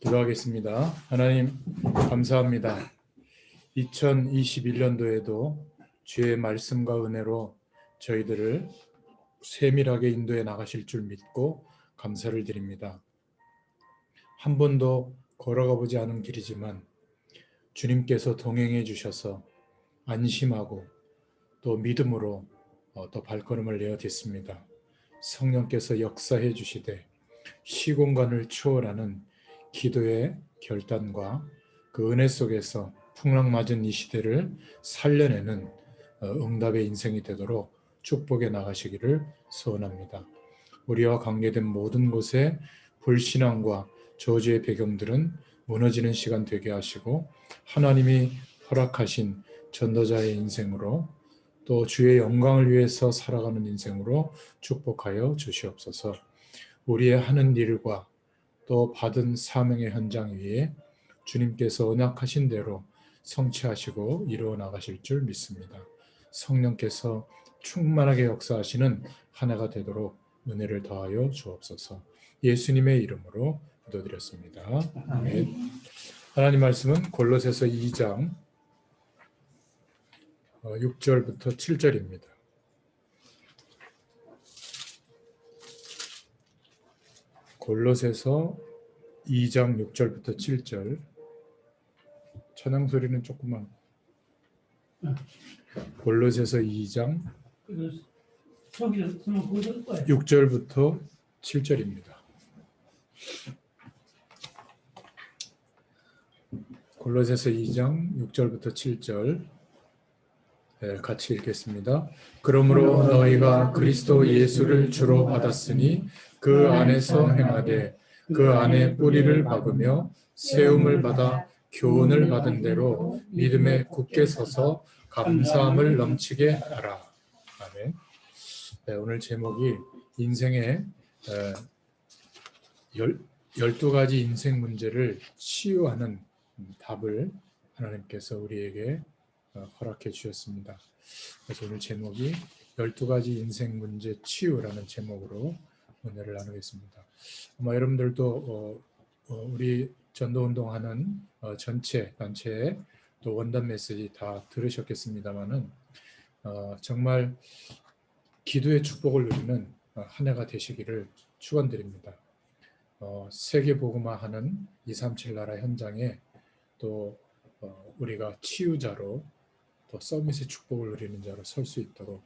기도하겠습니다. 하나님 감사합니다. 2021년도에도 주의 말씀과 은혜로 저희들을 세밀하게 인도해 나가실 줄 믿고 감사를 드립니다. 한 번도 걸어가 보지 않은 길이지만 주님께서 동행해 주셔서 안심하고 또 믿음으로 더 발걸음을 내어댔습니다. 성령께서 역사해 주시되 시공간을 초월하는 기도의 결단과 그 은혜 속에서 풍랑맞은 이 시대를 살려내는 응답의 인생이 되도록 축복해 나가시기를 소원합니다. 우리와 관계된 모든 곳에 불신앙과 저주의 배경들은 무너지는 시간 되게 하시고 하나님이 허락하신 전도자의 인생으로 또 주의 영광을 위해서 살아가는 인생으로 축복하여 주시옵소서. 우리의 하는 일과 또 받은 사명의 현장 위에 주님께서 언약하신 대로 성취하시고 이루어 나가실 줄 믿습니다. 성령께서 충만하게 역사하시는 한 해가 되도록 은혜를 더하여 주옵소서. 예수님의 이름으로 기도드렸습니다. 아멘. 하나님 말씀은 골로새서 2장 6절부터 7절입니다. 골로새서 2장 6절부터 7절. 찬양 소리는 조금만. 골로새서 2장 6절부터 7절입니다. 골로새서 2장 6절부터 7절 같이 읽겠습니다. 그러므로 너희가 그리스도 예수를 주로 받았으니 그 안에서 행하되 그 안에 뿌리를 박으며 세움을 받아 교훈을 받은 대로 믿음에 굳게 서서 감사함을 넘치게 하라. 아멘. 오늘 제목이 인생의 12가지 인생 문제를 치유하는 답을 하나님께서 우리에게 허락해 주셨습니다. 그래서 오늘 제목이 12가지 인생 문제 치유라는 제목으로 은혜를 나누겠습니다. 아마 여러분들도 우리 전도운동하는 전체 단체의 또 원단 메시지 다 들으셨겠습니다만은 정말 기도의 축복을 누리는 한 해가 되시기를 축원드립니다. 세계 복음화하는 237 나라 현장에 또 우리가 치유자로 또 서밋의 축복을 누리는 자로 설 수 있도록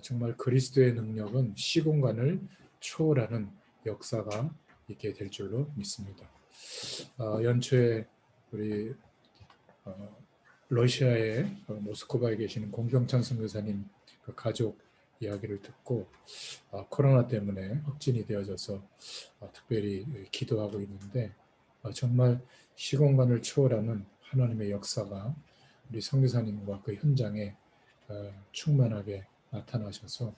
정말 그리스도의 능력은 시공간을 초월하는 역사가 있게 될 줄로 믿습니다. 연초에 우리 러시아의 모스크바에 계시는 공경찬 선교사님 그 가족 이야기를 듣고 코로나 때문에 확진이 되어져서 특별히 기도하고 있는데 정말 시공간을 초월하는 하나님의 역사가 우리 선교사님과 그 현장에 충만하게 나타나셔서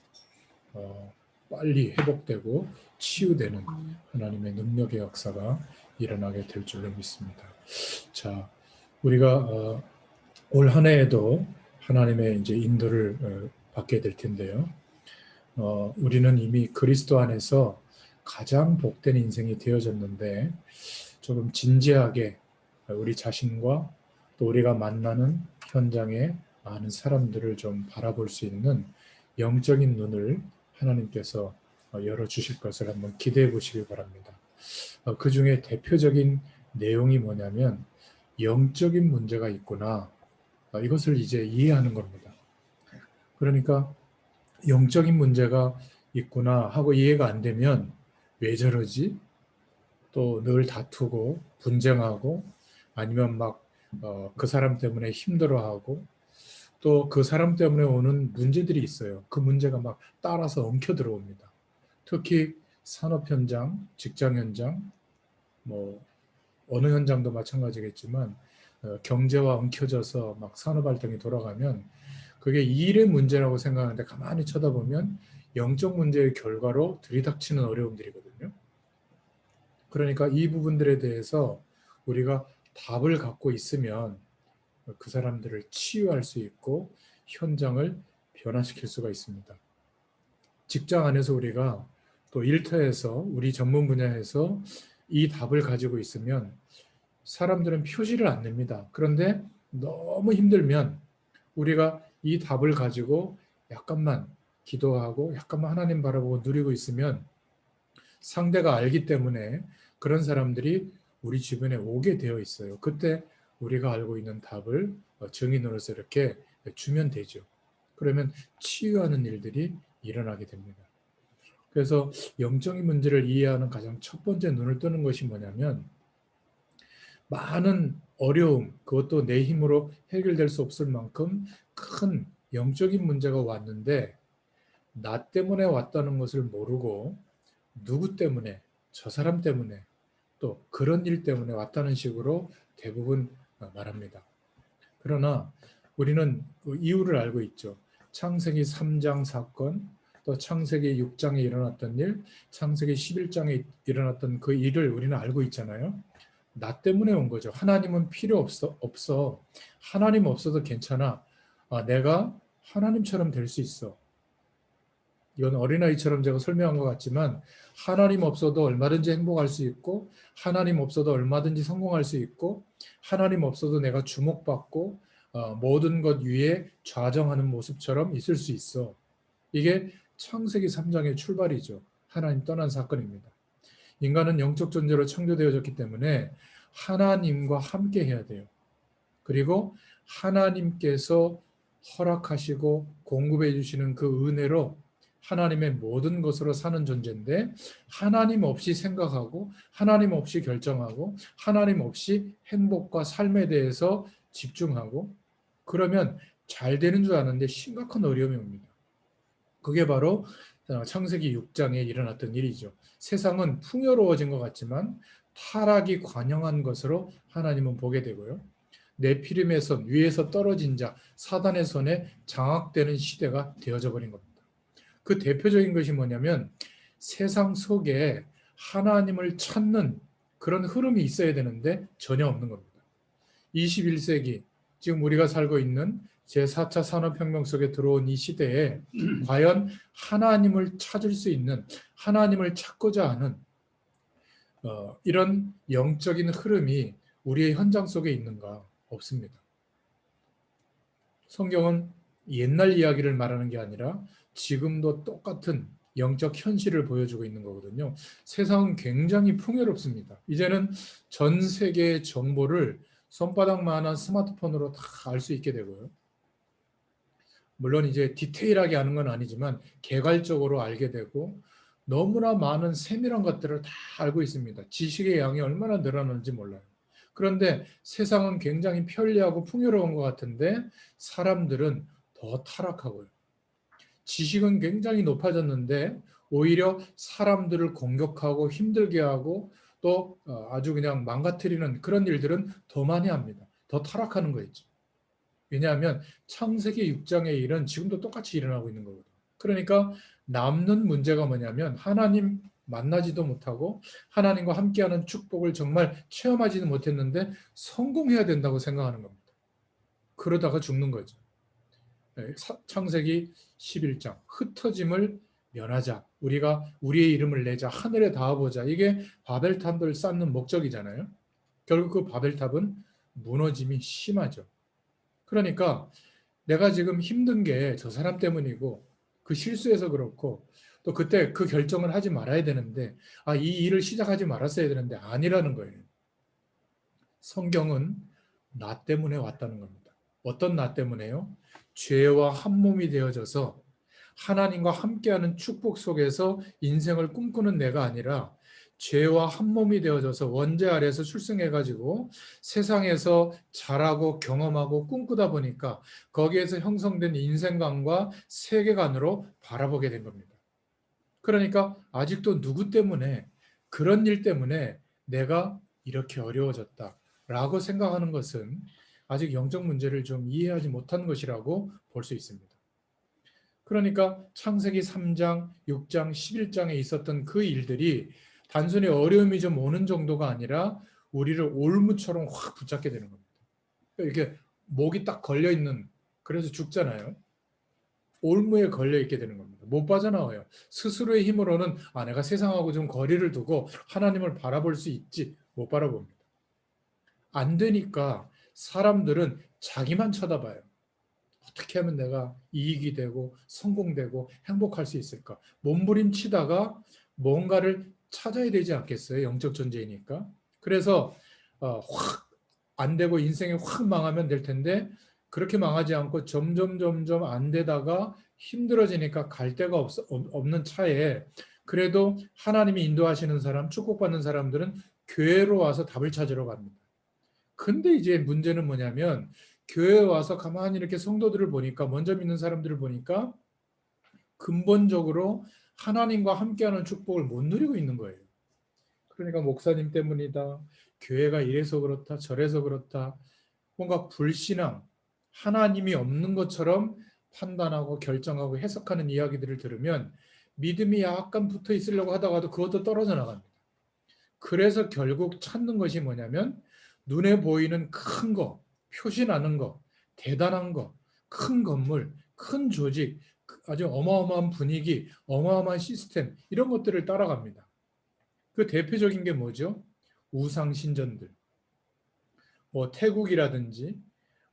빨리 회복되고 치유되는 하나님의 능력의 역사가 일어나게 될 줄로 믿습니다. 자, 우리가 올 한 해에도 하나님의 이제 인도를 받게 될 텐데요. 우리는 이미 그리스도 안에서 가장 복된 인생이 되어졌는데 조금 진지하게 우리 자신과 또 우리가 만나는 현장에 많은 사람들을 좀 바라볼 수 있는 영적인 눈을 하나님께서 열어주실 것을 한번 기대해 보시기 바랍니다. 그 중에 대표적인 내용이 뭐냐면 영적인 문제가 있구나. 이것을 이제 이해하는 겁니다. 그러니까 영적인 문제가 있구나 하고 이해가 안 되면 왜 저러지? 또 늘 다투고 분쟁하고 아니면 막 그 사람 때문에 힘들어하고 또 그 사람 때문에 오는 문제들이 있어요. 그 문제가 막 따라서 엉켜 들어옵니다. 특히 산업 현장, 직장 현장, 뭐 어느 현장도 마찬가지겠지만 경제와 엉켜져서 막 산업 활동이 돌아가면 그게 일의 문제라고 생각하는데 가만히 쳐다보면 영적 문제의 결과로 들이닥치는 어려움들이거든요. 그러니까 이 부분들에 대해서 우리가 답을 갖고 있으면 그 사람들을 치유할 수 있고 현장을 변화시킬 수가 있습니다. 직장 안에서 우리가 또 일터에서 우리 전문 분야에서 이 답을 가지고 있으면 사람들은 표시를 안 냅니다. 그런데 너무 힘들면 우리가 이 답을 가지고 약간만 기도하고 약간만 하나님 바라보고 누리고 있으면 상대가 알기 때문에 그런 사람들이 우리 주변에 오게 되어 있어요. 그때 우리가 알고 있는 답을 증인으로서 이렇게 주면 되죠. 그러면 치유하는 일들이 일어나게 됩니다. 그래서 영적인 문제를 이해하는 가장 첫 번째 눈을 뜨는 것이 뭐냐면 많은 어려움, 그것도 내 힘으로 해결될 수 없을 만큼 큰 영적인 문제가 왔는데 나 때문에 왔다는 것을 모르고 누구 때문에, 저 사람 때문에, 또 그런 일 때문에 왔다는 식으로 대부분 말합니다. 그러나 우리는 그 이유를 알고 있죠. 창세기 3장 사건, 또 창세기 6장에 일어났던 일, 창세기 11장에 일어났던 그 일을 우리는 알고 있잖아요. 나 때문에 온 거죠. 하나님은 필요 없어. 하나님 없어도 괜찮아. 내가 하나님처럼 될 수 있어. 이건 어린아이처럼 제가 설명한 것 같지만 하나님 없어도 얼마든지 행복할 수 있고 하나님 없어도 얼마든지 성공할 수 있고 하나님 없어도 내가 주목받고 모든 것 위에 좌정하는 모습처럼 있을 수 있어. 이게 창세기 3장의 출발이죠. 하나님 떠난 사건입니다. 인간은 영적 존재로 창조되어졌기 때문에 하나님과 함께 해야 돼요. 그리고 하나님께서 허락하시고 공급해 주시는 그 은혜로 하나님의 모든 것으로 사는 존재인데 하나님 없이 생각하고 하나님 없이 결정하고 하나님 없이 행복과 삶에 대해서 집중하고 그러면 잘 되는 줄 아는데 심각한 어려움이 옵니다. 그게 바로 창세기 6장에 일어났던 일이죠. 세상은 풍요로워진 것 같지만 타락이 관영한 것으로 하나님은 보게 되고요. 네피림의 손, 위에서 떨어진 자, 사단의 손에 장악되는 시대가 되어져 버린 겁니다. 그 대표적인 것이 뭐냐면 세상 속에 하나님을 찾는 그런 흐름이 있어야 되는데 전혀 없는 겁니다. 21세기, 지금 우리가 살고 있는 제4차 산업혁명 속에 들어온 이 시대에 과연 하나님을 찾을 수 있는, 하나님을 찾고자 하는 이런 영적인 흐름이 우리의 현장 속에 있는가? 없습니다. 성경은 옛날 이야기를 말하는 게 아니라 지금도 똑같은 영적 현실을 보여주고 있는 거거든요. 세상은 굉장히 풍요롭습니다. 이제는 전 세계의 정보를 손바닥만한 스마트폰으로 다 알 수 있게 되고요. 물론 이제 디테일하게 아는 건 아니지만 개괄적으로 알게 되고 너무나 많은 세밀한 것들을 다 알고 있습니다. 지식의 양이 얼마나 늘어나는지 몰라요. 그런데 세상은 굉장히 편리하고 풍요로운 것 같은데 사람들은 더 타락하고요. 지식은 굉장히 높아졌는데 오히려 사람들을 공격하고 힘들게 하고 또 아주 그냥 망가뜨리는 그런 일들은 더 많이 합니다. 더 타락하는 거 있죠. 왜냐하면 창세기 6장의 일은 지금도 똑같이 일어나고 있는 거거든요. 그러니까 남는 문제가 뭐냐면 하나님 만나지도 못하고 하나님과 함께하는 축복을 정말 체험하지는 못했는데 성공해야 된다고 생각하는 겁니다. 그러다가 죽는 거죠. 창세기 11장 흩어짐을 면하자. 우리가 우리의 이름을 내자. 하늘에 닿아보자. 이게 바벨탑을 쌓는 목적이잖아요. 결국 그 바벨탑은 무너짐이 심하죠. 그러니까 내가 지금 힘든 게 저 사람 때문이고 그 실수해서 그렇고 또 그때 그 결정을 하지 말아야 되는데 이 일을 시작하지 말았어야 되는데 아니라는 거예요. 성경은 나 때문에 왔다는 겁니다. 어떤 나 때문에요? 죄와 한 몸이 되어져서 하나님과 함께하는 축복 속에서 인생을 꿈꾸는 내가 아니라 죄와 한 몸이 되어져서 원죄 아래에서 출생해가지고 세상에서 자라고 경험하고 꿈꾸다 보니까 거기에서 형성된 인생관과 세계관으로 바라보게 된 겁니다. 그러니까 아직도 누구 때문에 그런 일 때문에 내가 이렇게 어려워졌다라고 생각하는 것은 아직 영적 문제를 좀 이해하지 못한 것이라고 볼 수 있습니다. 그러니까 창세기 3장, 6장, 11장에 있었던 그 일들이 단순히 어려움이 좀 오는 정도가 아니라 우리를 올무처럼 확 붙잡게 되는 겁니다. 이렇게 목이 딱 걸려 있는, 그래서 죽잖아요. 올무에 걸려 있게 되는 겁니다. 못 빠져나와요. 스스로의 힘으로는 내가 세상하고 좀 거리를 두고 하나님을 바라볼 수 있지 못 바라봅니다. 안 되니까 사람들은 자기만 쳐다봐요. 어떻게 하면 내가 이익이 되고 성공되고 행복할 수 있을까? 몸부림치다가 뭔가를 찾아야 되지 않겠어요? 영적 존재이니까. 그래서 확 안 되고 인생이 확 망하면 될 텐데 그렇게 망하지 않고 점점 안 되다가 힘들어지니까 갈 데가 없는 차에 그래도 하나님이 인도하시는 사람, 축복받는 사람들은 교회로 와서 답을 찾으러 갑니다. 근데 이제 문제는 뭐냐면 교회에 와서 가만히 이렇게 성도들을 보니까 먼저 믿는 사람들을 보니까 근본적으로 하나님과 함께하는 축복을 못 누리고 있는 거예요. 그러니까 목사님 때문이다. 교회가 이래서 그렇다. 저래서 그렇다. 뭔가 불신앙, 하나님이 없는 것처럼 판단하고 결정하고 해석하는 이야기들을 들으면 믿음이 약간 붙어 있으려고 하다가도 그것도 떨어져 나갑니다. 그래서 결국 찾는 것이 뭐냐면 눈에 보이는 큰 거, 표시나는 거, 대단한 거, 큰 건물, 큰 조직, 아주 어마어마한 분위기, 어마어마한 시스템 이런 것들을 따라갑니다. 그 대표적인 게 뭐죠? 우상 신전들. 뭐 태국이라든지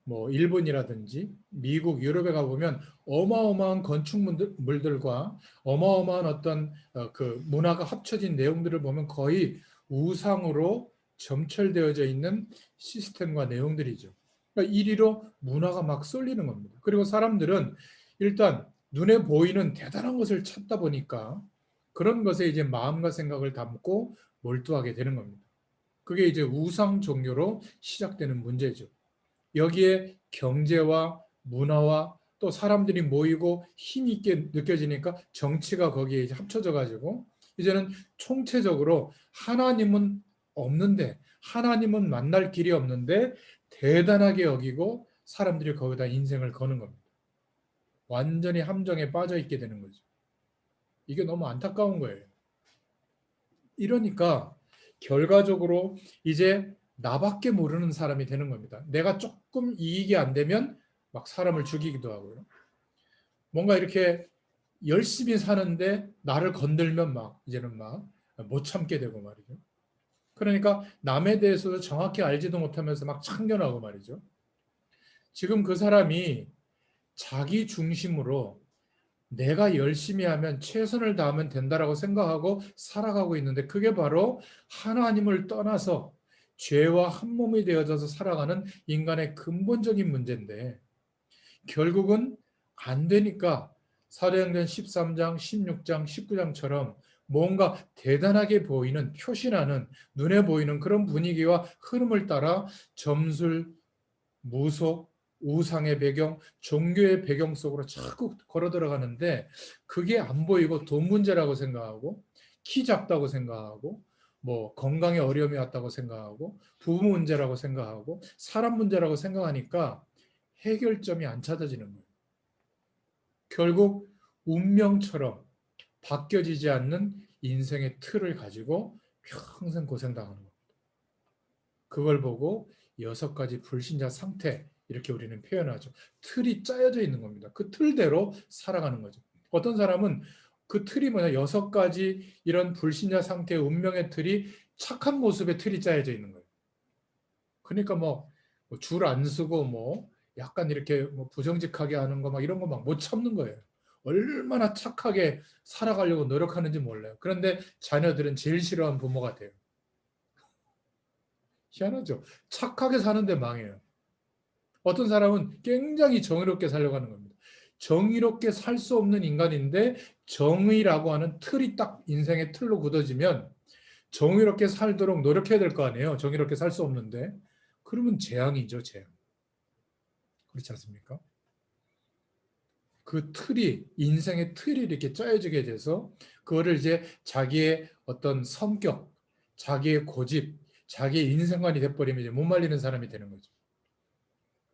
뭐 일본이라든지 미국, 유럽에 가보면 어마어마한 건축물들과 어마어마한 어떤 그 문화가 합쳐진 내용들을 보면 거의 우상으로 점철되어져 있는 시스템과 내용들이죠. 그러니까 이리로 문화가 막 쏠리는 겁니다. 그리고 사람들은 일단 눈에 보이는 대단한 것을 찾다 보니까 그런 것에 이제 마음과 생각을 담고 몰두하게 되는 겁니다. 그게 이제 우상 종교로 시작되는 문제죠. 여기에 경제와 문화와 또 사람들이 모이고 힘 있게 느껴지니까 정치가 거기에 이제 합쳐져 가지고 이제는 총체적으로 하나님은 없는데 하나님은 만날 길이 없는데 대단하게 여기고 사람들이 거기다 인생을 거는 겁니다. 완전히 함정에 빠져 있게 되는 거죠. 이게 너무 안타까운 거예요. 이러니까 결과적으로 이제 나밖에 모르는 사람이 되는 겁니다. 내가 조금 이익이 안 되면 막 사람을 죽이기도 하고요. 뭔가 이렇게 열심히 사는데 나를 건들면 막 이제는 막 못 참게 되고 말이죠. 그러니까 남에 대해서도 정확히 알지도 못하면서 막 참견하고 말이죠. 지금 그 사람이 자기 중심으로 내가 열심히 하면 최선을 다하면 된다라고 생각하고 살아가고 있는데 그게 바로 하나님을 떠나서 죄와 한 몸이 되어져서 살아가는 인간의 근본적인 문제인데 결국은 안 되니까 사도행전 13장, 16장, 19장처럼 뭔가 대단하게 보이는 표시나는 눈에 보이는 그런 분위기와 흐름을 따라 점술, 무속, 우상의 배경, 종교의 배경 속으로 자꾸 걸어 들어가는데 그게 안 보이고 돈 문제라고 생각하고 키 작다고 생각하고 뭐 건강에 어려움이 왔다고 생각하고 부부 문제라고 생각하고 사람 문제라고 생각하니까 해결점이 안 찾아지는 거예요. 결국 운명처럼 바뀌어지지 않는 인생의 틀을 가지고 평생 고생당하는 겁니다. 그걸 보고 6가지 불신자 상태 이렇게 우리는 표현하죠. 틀이 짜여져 있는 겁니다. 그 틀대로 살아가는 거죠. 어떤 사람은 그 틀이 뭐냐 6가지 이런 불신자 상태의 운명의 틀이 착한 모습의 틀이 짜여져 있는 거예요. 그러니까 뭐 줄 안 서고 뭐 약간 이렇게 뭐 부정직하게 하는 거 막 이런 거 막 못 참는 거예요. 얼마나 착하게 살아가려고 노력하는지 몰라요. 그런데 자녀들은 제일 싫어하는 부모가 돼요. 희한하죠. 착하게 사는데 망해요. 어떤 사람은 굉장히 정의롭게 살려고 하는 겁니다. 정의롭게 살 수 없는 인간인데 정의라고 하는 틀이 딱 인생의 틀로 굳어지면 정의롭게 살도록 노력해야 될 거 아니에요. 정의롭게 살 수 없는데. 그러면 재앙이죠, 재앙. 그렇지 않습니까? 그 틀이 인생의 틀이 이렇게 짜여지게 돼서 그거를 이제 자기의 어떤 성격, 자기의 고집, 자기의 인생관이 돼버리면 이제 못 말리는 사람이 되는 거죠.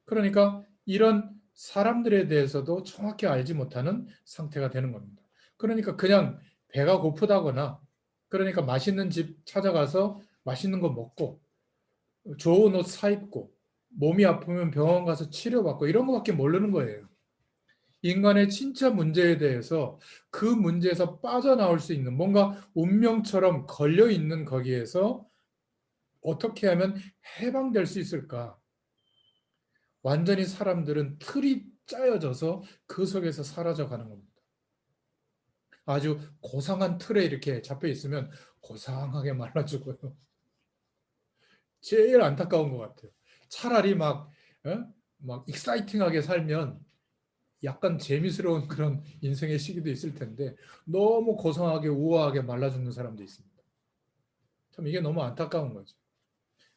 그러니까 이런 사람들에 대해서도 정확히 알지 못하는 상태가 되는 겁니다. 그러니까 그냥 배가 고프다거나 그러니까 맛있는 집 찾아가서 맛있는 거 먹고 좋은 옷 사 입고 몸이 아프면 병원 가서 치료받고 이런 거밖에 모르는 거예요. 인간의 진짜 문제에 대해서 그 문제에서 빠져나올 수 있는 뭔가 운명처럼 걸려 있는 거기에서 어떻게 하면 해방될 수 있을까? 완전히 사람들은 틀이 짜여져서 그 속에서 사라져가는 겁니다. 아주 고상한 틀에 이렇게 잡혀 있으면 고상하게 말라 죽어요. 제일 안타까운 것 같아요. 차라리 막 익사이팅하게 살면 약간 재미스러운 그런 인생의 시기도 있을 텐데 너무 고상하게 우아하게 말라 죽는 사람도 있습니다. 참 이게 너무 안타까운 거죠.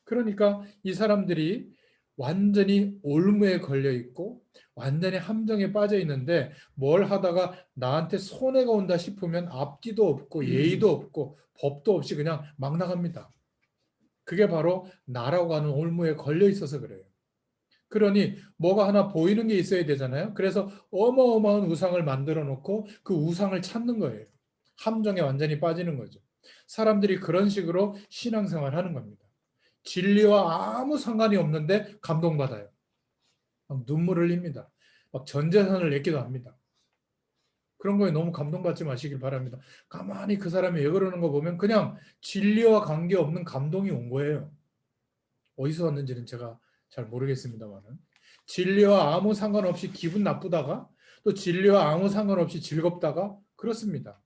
그러니까 이 사람들이 완전히 올무에 걸려 있고 완전히 함정에 빠져 있는데 뭘 하다가 나한테 손해가 온다 싶으면 앞뒤도 없고 예의도 없고 법도 없이 그냥 막 나갑니다. 그게 바로 나라고 하는 올무에 걸려 있어서 그래요. 그러니 뭐가 하나 보이는 게 있어야 되잖아요. 그래서 어마어마한 우상을 만들어 놓고 그 우상을 찾는 거예요. 함정에 완전히 빠지는 거죠. 사람들이 그런 식으로 신앙생활 하는 겁니다. 진리와 아무 상관이 없는데 감동받아요. 막 눈물 흘립니다. 막 전 재산을 냈기도 합니다. 그런 거에 너무 감동받지 마시길 바랍니다. 가만히 그 사람이 왜 그러는 거 보면 그냥 진리와 관계없는 감동이 온 거예요. 어디서 왔는지는 제가 잘 모르겠습니다만은 진리와 아무 상관없이 기분 나쁘다가 또 진리와 아무 상관없이 즐겁다가 그렇습니다.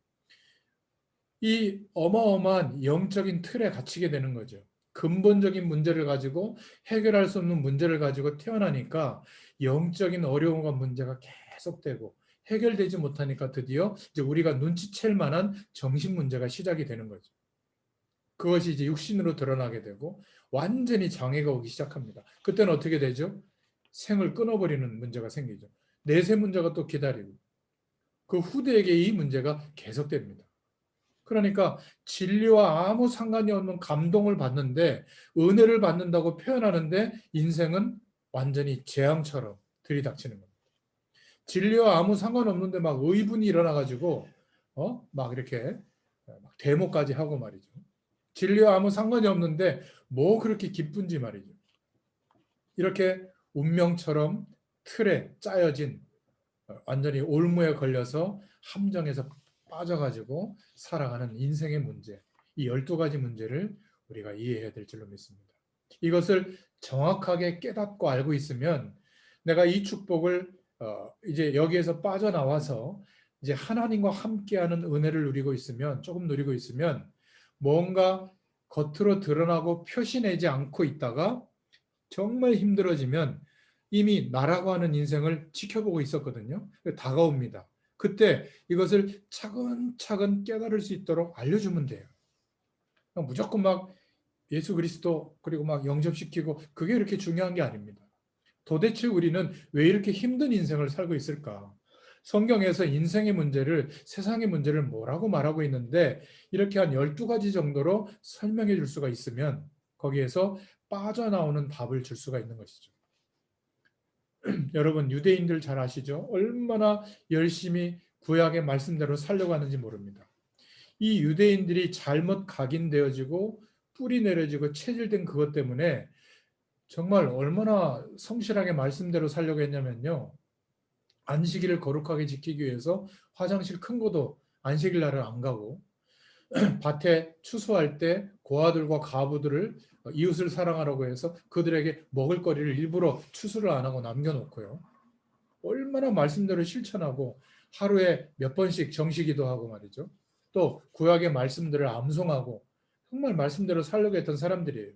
이 어마어마한 영적인 틀에 갇히게 되는 거죠. 근본적인 문제를 가지고 해결할 수 없는 문제를 가지고 태어나니까 영적인 어려움과 문제가 계속되고 해결되지 못하니까 드디어 이제 우리가 눈치챌 만한 정신 문제가 시작이 되는 거죠. 그것이 이제 육신으로 드러나게 되고 완전히 장애가 오기 시작합니다. 그때는 어떻게 되죠? 생을 끊어버리는 문제가 생기죠. 내세 문제가 또 기다리고 그 후대에게 이 문제가 계속됩니다. 그러니까 진리와 아무 상관이 없는 감동을 받는데 은혜를 받는다고 표현하는데 인생은 완전히 재앙처럼 들이닥치는 겁니다. 진리와 아무 상관없는데 막 의분이 일어나가지고 막 이렇게 막 데모까지 하고 말이죠. 진리와 아무 상관이 없는데 뭐 그렇게 기쁜지 말이죠. 이렇게 운명처럼 틀에 짜여진 완전히 올무에 걸려서 함정에서 빠져가지고 살아가는 인생의 문제, 이 12가지 문제를 우리가 이해해야 될 줄로 믿습니다. 이것을 정확하게 깨닫고 알고 있으면 내가 이 축복을 이제 여기에서 빠져나와서 이제 하나님과 함께하는 은혜를 누리고 있으면 조금 누리고 있으면 뭔가 겉으로 드러나고 표시내지 않고 있다가 정말 힘들어지면 이미 나라고 하는 인생을 지켜보고 있었거든요. 다가옵니다. 그때 이것을 차근차근 깨달을 수 있도록 알려주면 돼요. 무조건 막 예수 그리스도 그리고 막 영접시키고 그게 이렇게 중요한 게 아닙니다. 도대체 우리는 왜 이렇게 힘든 인생을 살고 있을까? 성경에서 인생의 문제를 세상의 문제를 뭐라고 말하고 있는데 이렇게 한 12가지 정도로 설명해 줄 수가 있으면 거기에서 빠져나오는 답을 줄 수가 있는 것이죠. 여러분 유대인들 잘 아시죠? 얼마나 열심히 구약의 말씀대로 살려고 하는지 모릅니다. 이 유대인들이 잘못 각인되어지고 뿌리 내려지고 체질된 그것 때문에 정말 얼마나 성실하게 말씀대로 살려고 했냐면요. 안식일을 거룩하게 지키기 위해서 화장실 큰 것도 안식일 날을 안 가고 밭에 추수할 때 고아들과 과부들을 이웃을 사랑하라고 해서 그들에게 먹을 거리를 일부러 추수를 안 하고 남겨놓고요. 얼마나 말씀대로 실천하고 하루에 몇 번씩 정시기도 하고 말이죠. 또 구약의 말씀들을 암송하고 정말 말씀대로 살려고 했던 사람들이에요.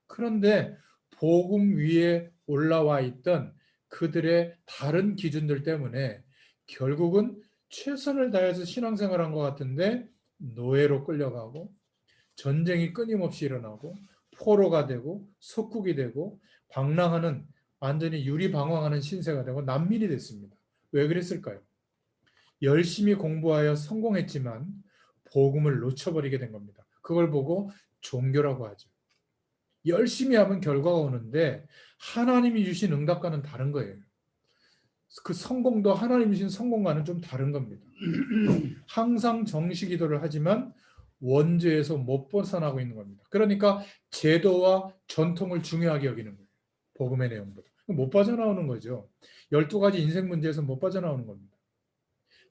그런데 복음 위에 올라와 있던 그들의 다른 기준들 때문에 결국은 최선을 다해서 신앙생활한 것 같은데 노예로 끌려가고 전쟁이 끊임없이 일어나고 포로가 되고 석국이 되고 방랑하는 완전히 유리방황하는 신세가 되고 난민이 됐습니다. 왜 그랬을까요? 열심히 공부하여 성공했지만 복음을 놓쳐버리게 된 겁니다. 그걸 보고 종교라고 하죠. 열심히 하면 결과가 오는데 하나님이 주신 응답과는 다른 거예요. 그 성공도 하나님이 주신 성공과는 좀 다른 겁니다. 항상 정시기도를 하지만 원죄에서 못 벗어나고 있는 겁니다. 그러니까 제도와 전통을 중요하게 여기는 거예요. 복음의 내용보다. 못 빠져나오는 거죠. 12가지 인생 문제에서 못 빠져나오는 겁니다.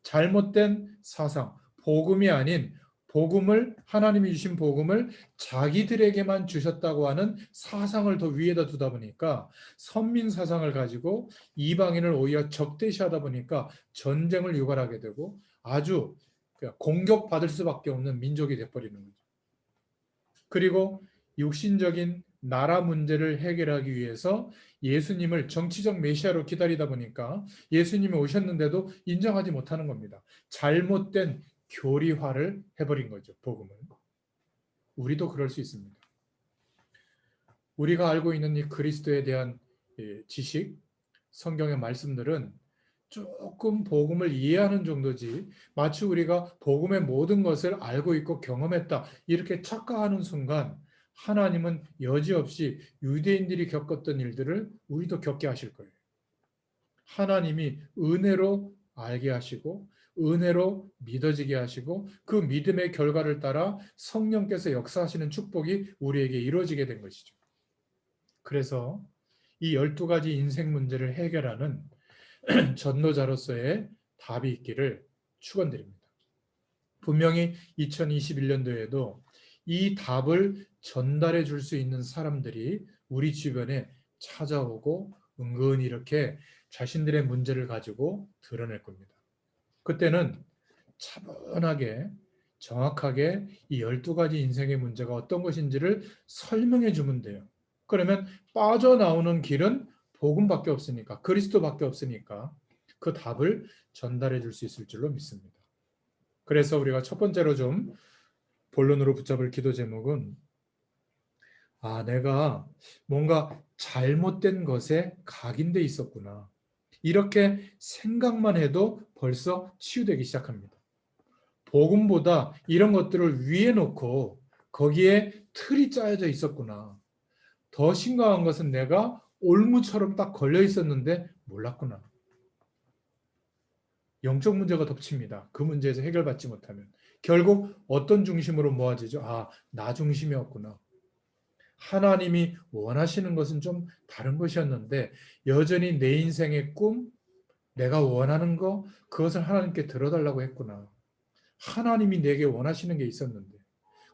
잘못된 사상, 복음이 아닌 복음을 하나님이 주신 복음을 자기들에게만 주셨다고 하는 사상을 더 위에다 두다 보니까 선민 사상을 가지고 이방인을 오히려 적대시하다 보니까 전쟁을 유발하게 되고 아주 공격받을 수밖에 없는 민족이 돼버리는 거죠. 그리고 육신적인 나라 문제를 해결하기 위해서 예수님을 정치적 메시아로 기다리다 보니까 예수님이 오셨는데도 인정하지 못하는 겁니다. 잘못된 교리화를 해버린 거죠, 복음을. 우리도 그럴 수 있습니다. 우리가 알고 있는 이 그리스도에 대한 지식, 성경의 말씀들은 조금 복음을 이해하는 정도지 마치 우리가 복음의 모든 것을 알고 있고 경험했다 이렇게 착각하는 순간 하나님은 여지없이 유대인들이 겪었던 일들을 우리도 겪게 하실 거예요. 하나님이 은혜로 알게 하시고 은혜로 믿어지게 하시고 그 믿음의 결과를 따라 성령께서 역사하시는 축복이 우리에게 이루어지게 된 것이죠. 그래서 이 12가지 인생 문제를 해결하는 전도자로서의 답이 있기를 축원드립니다. 분명히 2021년도에도 이 답을 전달해 줄 수 있는 사람들이 우리 주변에 찾아오고 은근히 이렇게 자신들의 문제를 가지고 드러낼 겁니다. 그때는 차분하게 정확하게 이 12가지 인생의 문제가 어떤 것인지를 설명해 주면 돼요. 그러면 빠져나오는 길은 복음밖에 없으니까, 그리스도밖에 없으니까 그 답을 전달해 줄 수 있을 줄로 믿습니다. 그래서 우리가 첫 번째로 좀 본론으로 붙잡을 기도 제목은 내가 뭔가 잘못된 것에 각인돼 있었구나. 이렇게 생각만 해도 벌써 치유되기 시작합니다. 복음보다 이런 것들을 위에 놓고 거기에 틀이 짜여져 있었구나. 더 심각한 것은 내가 올무처럼 딱 걸려 있었는데 몰랐구나. 영적 문제가 덮칩니다. 그 문제에서 해결받지 못하면. 결국 어떤 중심으로 모아지죠? 나 중심이었구나. 하나님이 원하시는 것은 좀 다른 것이었는데 여전히 내 인생의 꿈, 내가 원하는 거, 그것을 하나님께 들어달라고 했구나. 하나님이 내게 원하시는 게 있었는데.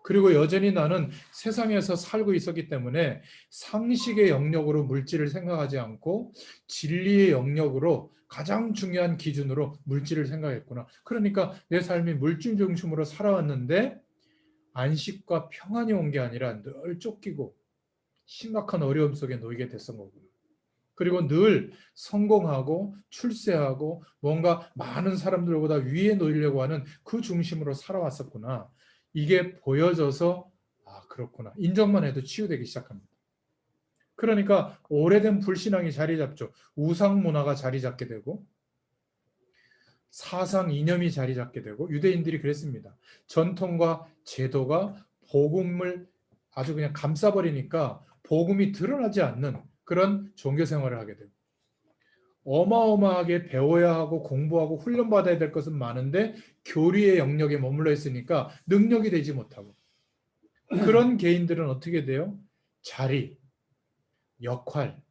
그리고 여전히 나는 세상에서 살고 있었기 때문에 상식의 영역으로 물질을 생각하지 않고 진리의 영역으로 가장 중요한 기준으로 물질을 생각했구나. 그러니까 내 삶이 물질 중심으로 살아왔는데 안식과 평안이 온 게 아니라 늘 쫓기고 심각한 어려움 속에 놓이게 됐던 거구나. 그리고 늘 성공하고 출세하고 뭔가 많은 사람들보다 위에 놓이려고 하는 그 중심으로 살아왔었구나. 이게 보여져서 그렇구나. 인정만 해도 치유되기 시작합니다. 그러니까 오래된 불신앙이 자리 잡죠. 우상 문화가 자리 잡게 되고 사상 이념이 자리 잡게 되고 유대인들이 그랬습니다. 전통과 제도가 복음을 아주 그냥 감싸버리니까 복음이 드러나지 않는 그런 종교 생활을 하게 되고 어마어마하게 배워야 하고 공부하고 훈련받아야 될 것은 많은데 교리의 영역에 머물러 있으니까 능력이 되지 못하고 그런 개인들은 어떻게 돼요? 자리, 역할,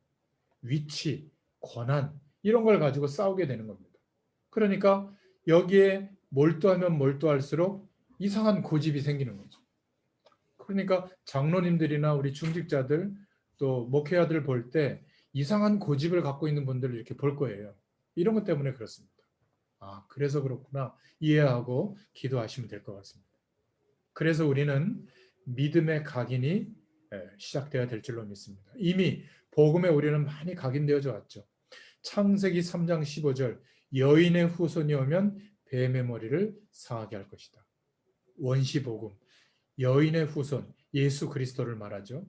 위치, 권한 이런 걸 가지고 싸우게 되는 겁니다. 그러니까 여기에 몰두하면 몰두할수록 이상한 고집이 생기는 거죠. 그러니까 장로님들이나 우리 중직자들 또 목회자들 볼 때 이상한 고집을 갖고 있는 분들을 이렇게 볼 거예요. 이런 것 때문에 그렇습니다. 그래서 그렇구나. 이해하고 기도하시면 될 것 같습니다. 그래서 우리는 믿음의 각인이 시작되어야 될 줄로 믿습니다. 이미 복음에 우리는 많이 각인되어져 왔죠. 창세기 3장 15절 여인의 후손이 오면 뱀의 머리를 상하게 할 것이다. 원시복음 여인의 후손 예수 그리스도를 말하죠.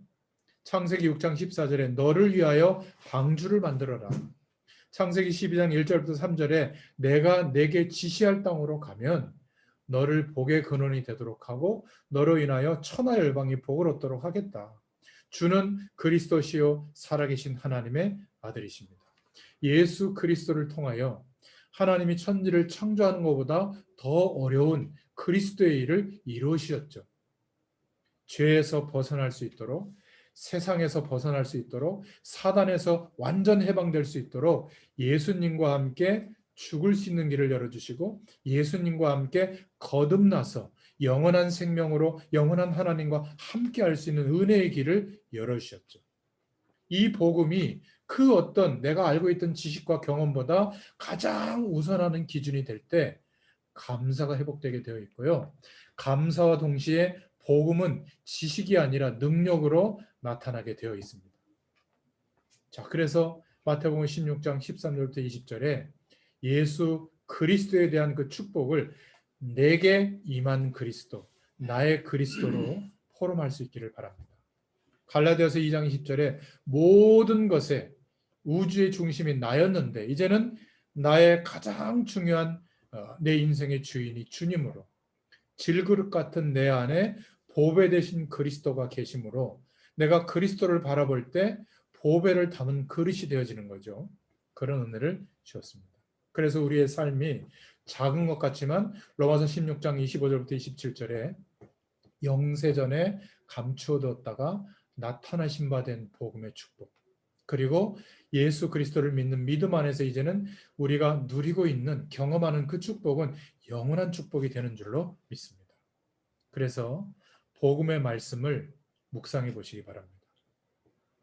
창세기 6장 14절에 너를 위하여 방주를 만들어라. 창세기 12장 1절부터 3절에 내가 내게 지시할 땅으로 가면 너를 복의 근원이 되도록 하고 너로 인하여 천하 열방이 복을 얻도록 하겠다. 주는 그리스도시요 살아계신 하나님의 아들이십니다. 예수 그리스도를 통하여 하나님이 천지를 창조하는 것보다 더 어려운 그리스도의 일을 이루시었죠. 죄에서 벗어날 수 있도록 세상에서 벗어날 수 있도록, 사단에서 완전 해방될 수 있도록 예수님과 함께 죽을 수 있는 길을 열어주시고, 예수님과 함께 거듭나서 영원한 생명으로 영원한 하나님과 함께 할 수 있는 은혜의 길을 열어주셨죠. 이 복음이 그 어떤 내가 알고 있던 지식과 경험보다 가장 우선하는 기준이 될 때 감사가 회복되게 되어 있고요. 감사와 동시에 복음은 지식이 아니라 능력으로 나타나게 되어 있습니다. 자, 그래서 마태복음 16장 13절부터 20절에 예수 그리스도에 대한 그 축복을 내게 임한 그리스도, 나의 그리스도로 포럼할 수 있기를 바랍니다. 갈라디아서 2장 20절에 모든 것에 우주의 중심이 나였는데 이제는 나의 가장 중요한 내 인생의 주인이 주님으로, 질그릇 같은 내 안에 보배 되신 그리스도가 계심으로 내가 그리스도를 바라볼 때 보배를 담은 그릇이 되어지는 거죠. 그런 은혜를 주었습니다. 그래서 우리의 삶이 작은 것 같지만 로마서 16장 25절부터 27절에 영세전에 감추어뒀다가 나타나신 바 된 복음의 축복, 그리고 예수 그리스도를 믿는 믿음 안에서 이제는 우리가 누리고 있는, 경험하는 그 축복은 영원한 축복이 되는 줄로 믿습니다. 그래서 복음의 말씀을 묵상해 보시기 바랍니다.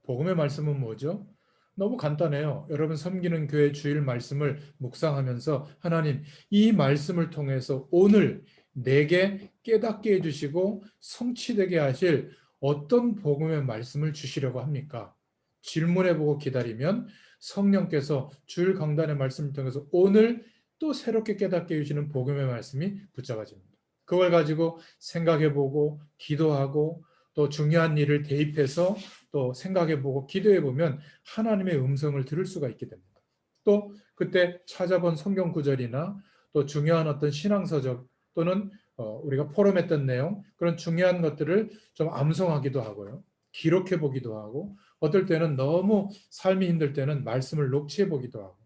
복음의 말씀은 뭐죠? 너무 간단해요. 여러분 섬기는 교회 주일 말씀을 묵상하면서 하나님, 이 말씀을 통해서 오늘 내게 깨닫게 해주시고 성취되게 하실 어떤 복음의 말씀을 주시려고 합니까? 질문해보고 기다리면 성령께서 주일 강단의 말씀을 통해서 오늘 또 새롭게 깨닫게 해주시는 복음의 말씀이 붙잡아집니다. 그걸 가지고 생각해보고 기도하고 또 중요한 일을 대입해서 또 생각해보고 기도해보면 하나님의 음성을 들을 수가 있게 됩니다. 또 그때 찾아본 성경 구절이나 또 중요한 어떤 신앙서적 또는 우리가 포럼했던 내용, 그런 중요한 것들을 좀 암송하기도 하고요. 기록해보기도 하고, 어떨 때는 너무 삶이 힘들 때는 말씀을 녹취해보기도 하고,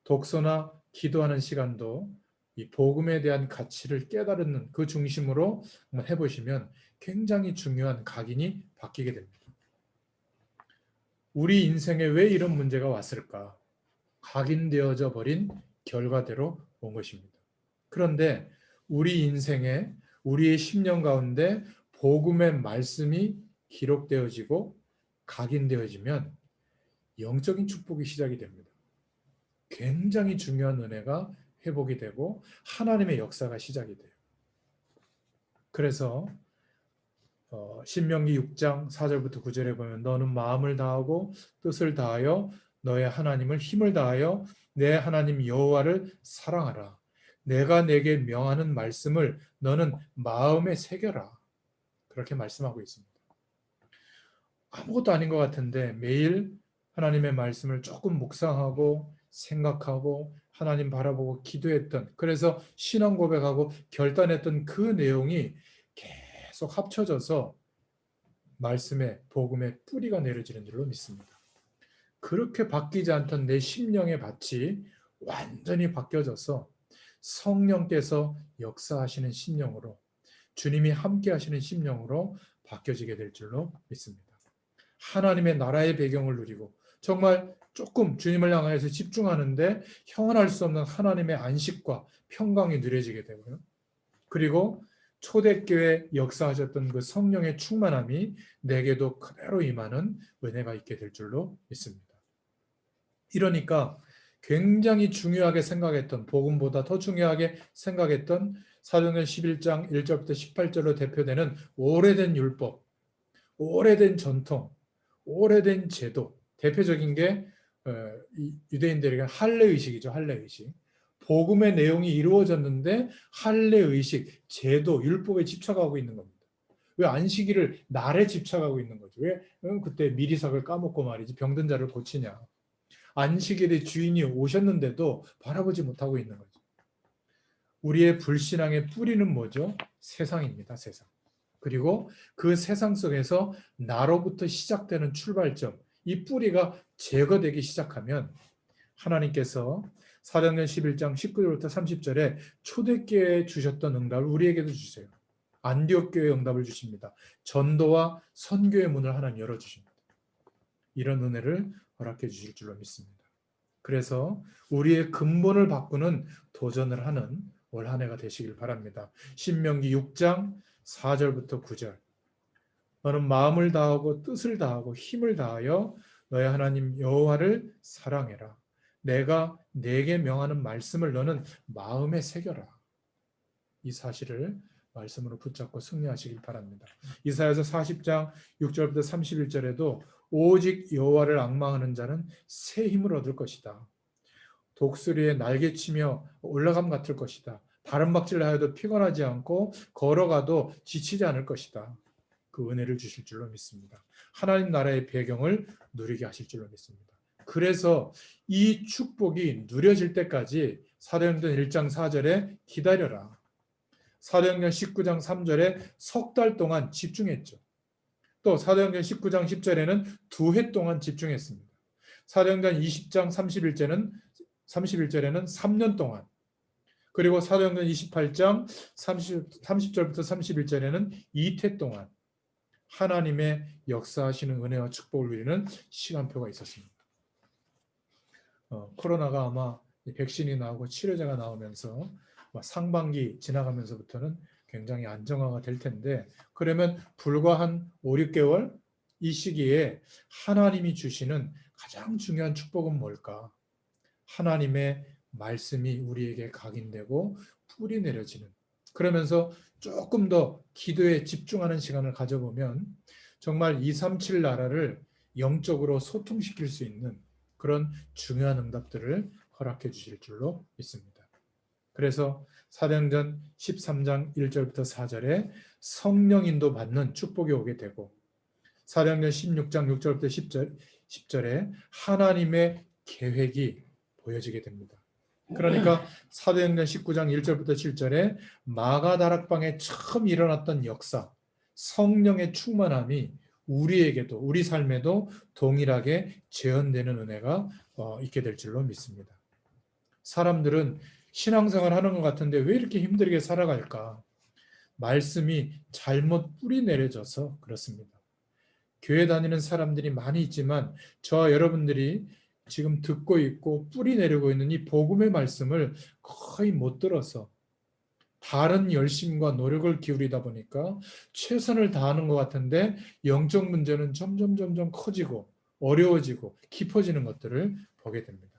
독서나 기도하는 시간도 이 복음에 대한 가치를 깨달는 그 중심으로 한번 해보시면 굉장히 중요한 각인이 바뀌게 됩니다. 우리 인생에 왜 이런 문제가 왔을까? 각인되어져 버린 결과대로 온 것입니다. 그런데 우리 인생에, 우리의 심령 가운데 복음의 말씀이 기록되어지고 각인되어지면 영적인 축복이 시작이 됩니다. 굉장히 중요한 은혜가 회복이 되고 하나님의 역사가 시작이 돼요. 그래서 신명기 6장 4절부터 9절에 보면 너는 마음을 다하고 뜻을 다하여 너의 하나님을 힘을 다하여 내 하나님 여호와를 사랑하라. 내가 내게 명하는 말씀을 너는 마음에 새겨라. 그렇게 말씀하고 있습니다. 아무것도 아닌 것 같은데 매일 하나님의 말씀을 조금 묵상하고 생각하고 하나님 바라보고 기도했던, 그래서 신앙 고백하고 결단했던 그 내용이 계속 합쳐져서 말씀의 복음의 뿌리가 내려지는 줄로 믿습니다. 그렇게 바뀌지 않던 내 심령의 밭이 완전히 바뀌어져서 성령께서 역사하시는 심령으로, 주님이 함께 하시는 심령으로 바뀌어지게 될 줄로 믿습니다. 하나님의 나라의 배경을 누리고 정말 조금 주님을 향해서 집중하는데 형언할 수 없는 하나님의 안식과 평강이 누려지게 되고요. 그리고 초대교회 역사하셨던 그 성령의 충만함이 내게도 그대로 임하는 은혜가 있게 될 줄로 믿습니다. 이러니까 굉장히 중요하게 생각했던, 복음보다 더 중요하게 생각했던 사도행전 11장 1절부터 18절로 대표되는 오래된 율법, 오래된 전통, 오래된 제도, 대표적인 게 유대인들에게 할례의식이죠. 할례의식. 복음의 내용이 이루어졌는데 할례의식, 제도, 율법에 집착하고 있는 겁니다. 왜 안식일을 날에 집착하고 있는 거죠? 왜 그때 미리삭을 까먹고 말이지 병든 자를 고치냐? 안식일의 주인이 오셨는데도 바라보지 못하고 있는 거죠. 우리의 불신앙의 뿌리는 뭐죠? 세상입니다. 세상. 그리고 그 세상 속에서 나로부터 시작되는 출발점, 이 뿌리가 제거되기 시작하면 하나님께서 사도행전 11장 19절부터 30절에 초대교회에 주셨던 응답을 우리에게도 주세요. 안디옥 교회에 응답을 주십니다. 전도와 선교의 문을 하나님 열어주십니다. 이런 은혜를 허락해 주실 줄로 믿습니다. 그래서 우리의 근본을 바꾸는 도전을 하는 올 한 해가 되시길 바랍니다. 신명기 6장 4절부터 9절. 너는 마음을 다하고 뜻을 다하고 힘을 다하여 너의 하나님 여호와를 사랑해라. 내가 네게 명하는 말씀을 너는 마음에 새겨라. 이 사실을 말씀으로 붙잡고 승리하시길 바랍니다. 이사야서 40장 6절부터 31절에도 오직 여호와를 앙망하는 자는 새 힘을 얻을 것이다. 독수리의 날개치며 올라감 같을 것이다. 다른 박질하여도 피곤하지 않고 걸어가도 지치지 않을 것이다. 그 은혜를 주실 줄로 믿습니다. 하나님 나라의 배경을 누리게 하실 줄로 믿습니다. 그래서 이 축복이 누려질 때까지 사도행전 1장 4절에 기다려라. 사도행전 19장 3절에 석 달 동안 집중했죠. 또 사도행전 19장 10절에는 2해 동안 집중했습니다. 사도행전 20장 31절에는 3년 동안, 그리고 사도행전 28장 30절부터 31절에는 2태 동안 하나님의 역사하시는 은혜와 축복을 누리는 시간표가 있었습니다. 코로나가 아마 백신이 나오고 치료제가 나오면서 상반기 지나가면서부터는 굉장히 안정화가 될 텐데, 그러면 불과 한 5, 6개월 이 시기에 하나님이 주시는 가장 중요한 축복은 뭘까? 하나님의 말씀이 우리에게 각인되고 뿌리 내려지는, 그러면서 조금 더 기도에 집중하는 시간을 가져보면 정말 237 나라를 영적으로 소통시킬 수 있는 그런 중요한 응답들을 허락해 주실 줄로 믿습니다. 그래서 사도행전 13장 1절부터 4절에 성령 인도 받는 축복이 오게 되고, 사도행전 16장 6절부터 10절에 하나님의 계획이 보여지게 됩니다. 그러니까 사도행전 19장 1절부터 7절에 마가다락방에 처음 일어났던 역사, 성령의 충만함이 우리에게도, 우리 삶에도 동일하게 재현되는 은혜가 있게 될 줄로 믿습니다. 사람들은 신앙생활 하는 것 같은데 왜 이렇게 힘들게 살아갈까? 말씀이 잘못 뿌리 내려져서 그렇습니다. 교회 다니는 사람들이 많이 있지만 저와 여러분들이 지금 듣고 있고 뿌리 내리고 있는 이 복음의 말씀을 거의 못 들어서 다른 열심과 노력을 기울이다 보니까 최선을 다하는 것 같은데 영적 문제는 점점 커지고 어려워지고 깊어지는 것들을 보게 됩니다.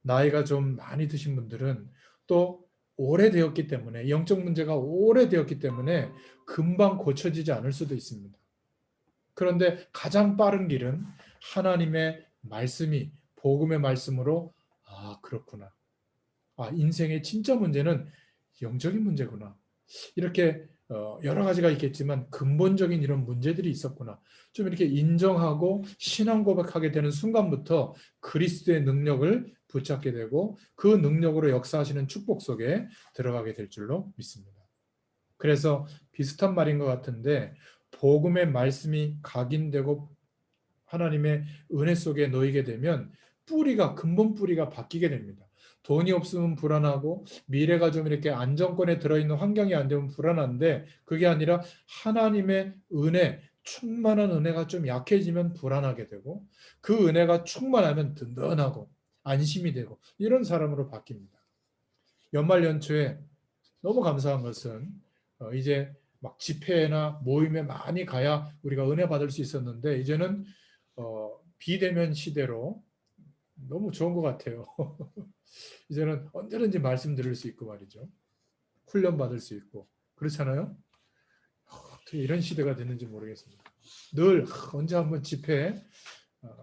나이가 좀 많이 드신 분들은 또 오래되었기 때문에, 영적 문제가 오래되었기 때문에 금방 고쳐지지 않을 수도 있습니다. 그런데 가장 빠른 길은 하나님의 말씀이, 복음의 말씀으로 그렇구나. 인생의 진짜 문제는 영적인 문제구나. 이렇게 여러 가지가 있겠지만 근본적인 이런 문제들이 있었구나. 좀 이렇게 인정하고 신앙 고백하게 되는 순간부터 그리스도의 능력을 붙잡게 되고 그 능력으로 역사하시는 축복 속에 들어가게 될 줄로 믿습니다. 그래서 비슷한 말인 것 같은데, 복음의 말씀이 각인되고 하나님의 은혜 속에 놓이게 되면 근본 뿌리가 바뀌게 됩니다. 돈이 없으면 불안하고 미래가 좀 이렇게 안정권에 들어있는 환경이 안 되면 불안한데, 그게 아니라 하나님의 은혜, 충만한 은혜가 좀 약해지면 불안하게 되고, 그 은혜가 충만하면 든든하고 안심이 되고, 이런 사람으로 바뀝니다. 연말 연초에 너무 감사한 것은 이제 막 집회나 모임에 많이 가야 우리가 은혜 받을 수 있었는데, 이제는 비대면 시대로 너무 좋은 것 같아요. 이제는 언제든지 말씀 들을 수 있고 말이죠. 훈련 받을 수 있고 그렇잖아요. 어떻게 이런 시대가 됐는지 모르겠습니다. 늘 언제 한번 집회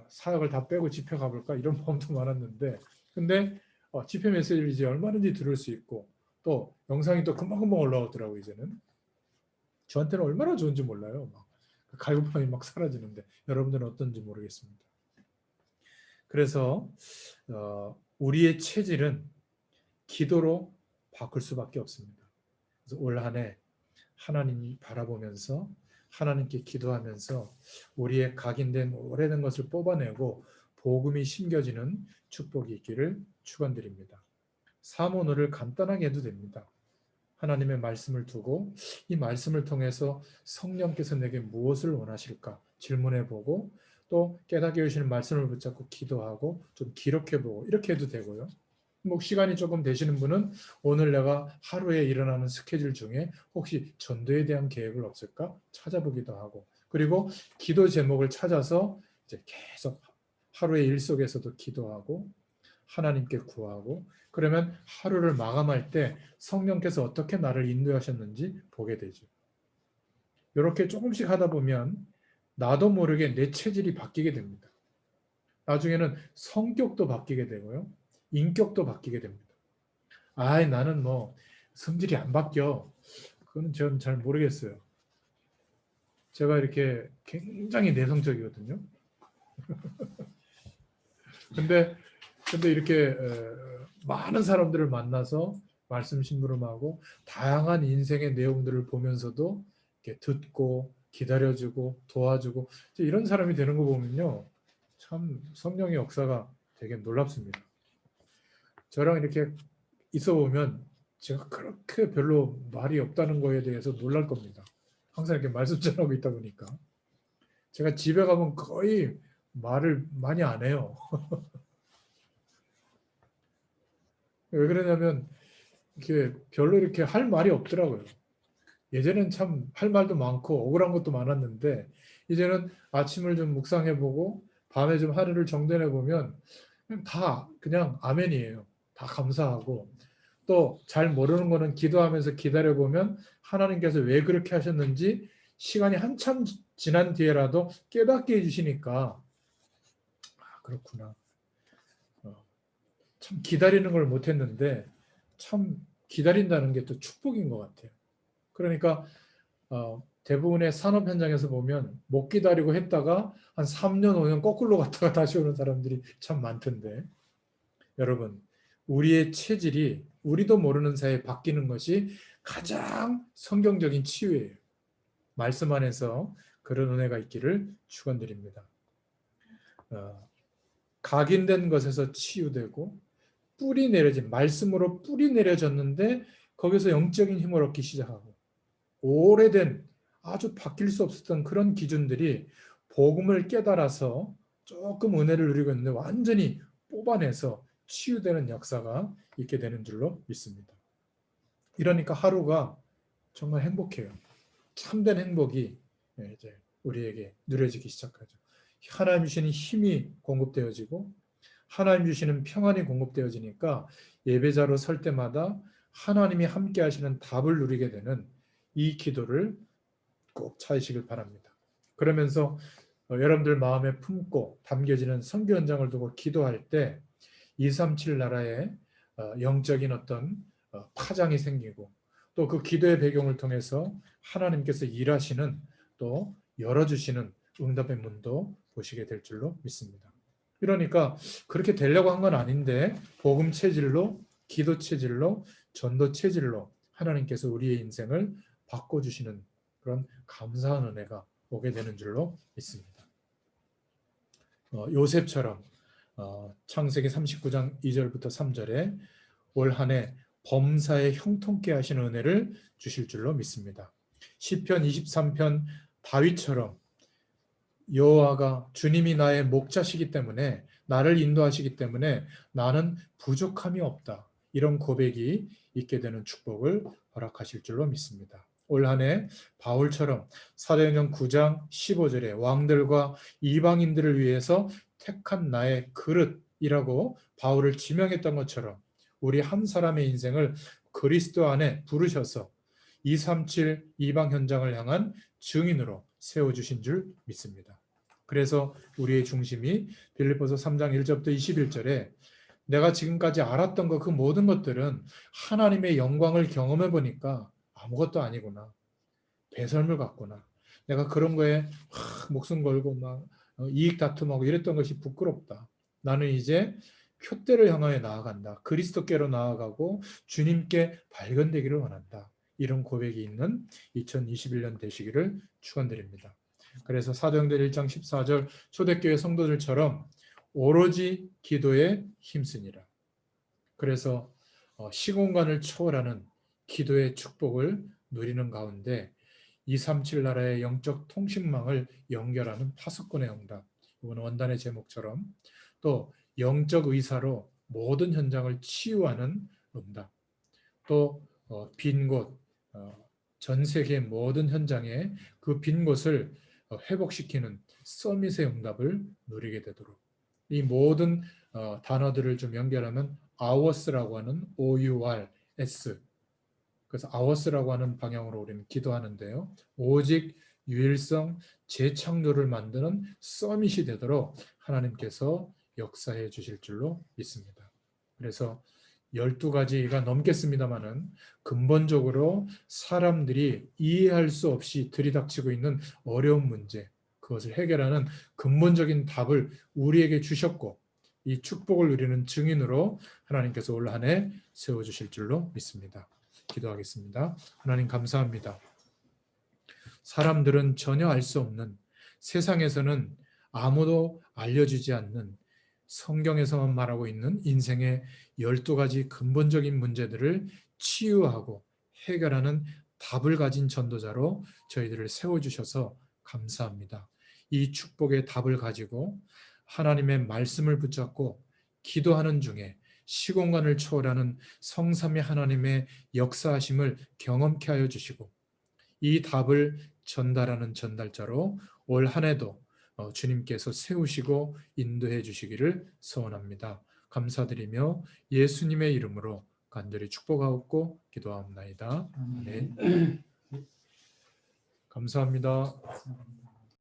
사역을 다 빼고 집회 가볼까 이런 마음도 많았는데, 근데 집회 메시지를 이제 얼마든지 들을 수 있고 또 영상이 또 금방금방 올라오더라고요. 이제는 저한테는 얼마나 좋은지 몰라요. 막 갈급함이 막 사라지는데 여러분들은 어떤지 모르겠습니다. 그래서 우리의 체질은 기도로 바꿀 수밖에 없습니다. 그래서 올 한 해 하나님이 바라보면서 하나님께 기도하면서 우리의 각인된 오래된 것을 뽑아내고 복음이 심겨지는 축복이 있기를 축원드립니다. 사모노를 간단하게 해도 됩니다. 하나님의 말씀을 두고 이 말씀을 통해서 성령께서 내게 무엇을 원하실까 질문해보고 또 깨닫게 해주시는 말씀을 붙잡고 기도하고 좀 기록해보고 이렇게 해도 되고요. 뭐 시간이 조금 되시는 분은 오늘 내가 하루에 일어나는 스케줄 중에 혹시 전도에 대한 계획을 없을까 찾아보기도 하고 그리고 기도 제목을 찾아서 이제 계속 하루의 일 속에서도 기도하고 하나님께 구하고 그러면 하루를 마감할 때 성령께서 어떻게 나를 인도하셨는지 보게 되죠. 이렇게 조금씩 하다 보면 나도 모르게 내 체질이 바뀌게 됩니다. 나중에는 성격도 바뀌게 되고요. 인격도 바뀌게 됩니다. 나는 뭐 성질이 안 바뀌어. 그건 전 잘 모르겠어요. 제가 이렇게 굉장히 내성적이거든요. 근데 이렇게 많은 사람들을 만나서 말씀 심부름하고 다양한 인생의 내용들을 보면서도 이렇게 듣고 기다려주고 도와주고 이런 사람이 되는 거 보면요. 참 성령의 역사가 되게 놀랍습니다. 저랑 이렇게 있어 보면 제가 그렇게 별로 말이 없다는 거에 대해서 놀랄 겁니다. 항상 이렇게 말씀 전하고 있다 보니까. 제가 집에 가면 거의 말을 많이 안 해요. 왜 그러냐면 이렇게 별로 이렇게 할 말이 없더라고요. 예전엔 참 할 말도 많고 억울한 것도 많았는데 이제는 아침을 좀 묵상해보고 밤에 좀 하루를 정돈해 보면 다 그냥 아멘이에요. 다 감사하고 또 잘 모르는 거는 기도하면서 기다려보면 하나님께서 왜 그렇게 하셨는지 시간이 한참 지난 뒤에라도 깨닫게 해주시니까 그렇구나. 참 기다리는 걸 못했는데 참 기다린다는 게 또 축복인 것 같아요. 그러니까 대부분의 산업 현장에서 보면 못 기다리고 했다가 한 3년, 5년 거꾸로 갔다가 다시 오는 사람들이 참 많던데 여러분 우리의 체질이 우리도 모르는 사이에 바뀌는 것이 가장 성경적인 치유예요. 말씀 안에서 그런 은혜가 있기를 축원드립니다. 각인된 것에서 치유되고 뿌리 내려진 말씀으로 뿌리 내려졌는데 거기서 영적인 힘을 얻기 시작하고 오래된 아주 바뀔 수 없었던 그런 기준들이 복음을 깨달아서 조금 은혜를 누리고 있는데 완전히 뽑아내서 치유되는 역사가 있게 되는 줄로 믿습니다. 이러니까 하루가 정말 행복해요. 참된 행복이 이제 우리에게 누려지기 시작하죠. 하나님 주시는 힘이 공급되어지고 하나님 주시는 평안이 공급되어지니까 예배자로 설 때마다 하나님이 함께 하시는 답을 누리게 되는 이 기도를 꼭 찾으시길 바랍니다. 그러면서 여러분들 마음에 품고 담겨지는 선교 현장을 두고 기도할 때 237 나라의 영적인 어떤 파장이 생기고 또 그 기도의 배경을 통해서 하나님께서 일하시는 또 열어주시는 응답의 문도 보시게 될 줄로 믿습니다. 그러니까 그렇게 되려고 한 건 아닌데 복음 체질로 기도 체질로 전도 체질로 하나님께서 우리의 인생을 바꿔주시는 그런 감사한 은혜가 오게 되는 줄로 믿습니다. 요셉처럼 창세기 39장 2절부터 3절에 올 한 해 범사에 형통케 하시는 은혜를 주실 줄로 믿습니다. 시편 23편 다윗처럼 여호와가 주님이 나의 목자시기 때문에 나를 인도하시기 때문에 나는 부족함이 없다. 이런 고백이 있게 되는 축복을 허락하실 줄로 믿습니다. 올 한 해 바울처럼 사도행전 9장 15절에 왕들과 이방인들을 위해서 택한 나의 그릇이라고 바울을 지명했던 것처럼 우리 한 사람의 인생을 그리스도 안에 부르셔서 237 이방 현장을 향한 증인으로 세워주신 줄 믿습니다. 그래서 우리의 중심이 빌립보서 3장 1절부터 21절에 내가 지금까지 알았던 것 그 모든 것들은 하나님의 영광을 경험해 보니까 아무것도 아니구나. 배설물 같구나. 내가 그런 거에 목숨 걸고 막 이익 다툼하고 이랬던 것이 부끄럽다. 나는 이제 표대를 향하여 나아간다. 그리스도께로 나아가고 주님께 발견되기를 원한다. 이런 고백이 있는 2021년 되시기를 축원드립니다. 그래서 사도행전 1장 14절 초대교회 성도들처럼 오로지 기도에 힘쓰니라. 그래서 시공간을 초월하는 기도의 축복을 누리는 가운데 237 나라의 영적 통신망을 연결하는 파수꾼의 응답, 이번 원단의 제목처럼 또 영적 의사로 모든 현장을 치유하는 응답, 또 빈 곳, 전 세계 모든 현장에 그 빈 곳을 회복시키는 서밋의 응답을 누리게 되도록 이 모든 단어들을 좀 연결하면 hours라고 하는 OURS, 그래서 hours라고 하는 방향으로 우리는 기도하는데요. 오직 유일성 재창조를 만드는 서밋이 되도록 하나님께서 역사해 주실 줄로 믿습니다. 그래서 12가지가 넘겠습니다마는 근본적으로 사람들이 이해할 수 없이 들이닥치고 있는 어려운 문제, 그것을 해결하는 근본적인 답을 우리에게 주셨고 이 축복을 누리는 증인으로 하나님께서 올 한 해 세워주실 줄로 믿습니다. 기도하겠습니다. 하나님 감사합니다. 사람들은 전혀 알 수 없는, 세상에서는 아무도 알려주지 않는, 성경에서만 말하고 있는 인생의 12가지 근본적인 문제들을 치유하고 해결하는 답을 가진 전도자로 저희들을 세워주셔서 감사합니다. 이 축복의 답을 가지고 하나님의 말씀을 붙잡고 기도하는 중에 시공간을 초월하는 성삼위 하나님의 역사하심을 경험케 하여 주시고 이 답을 전달하는 전달자로 올 한 해도 주님께서 세우시고 인도해 주시기를 소원합니다. 감사드리며 예수님의 이름으로 간절히 축복하옵고 기도하옵나이다. 아멘. 감사합니다.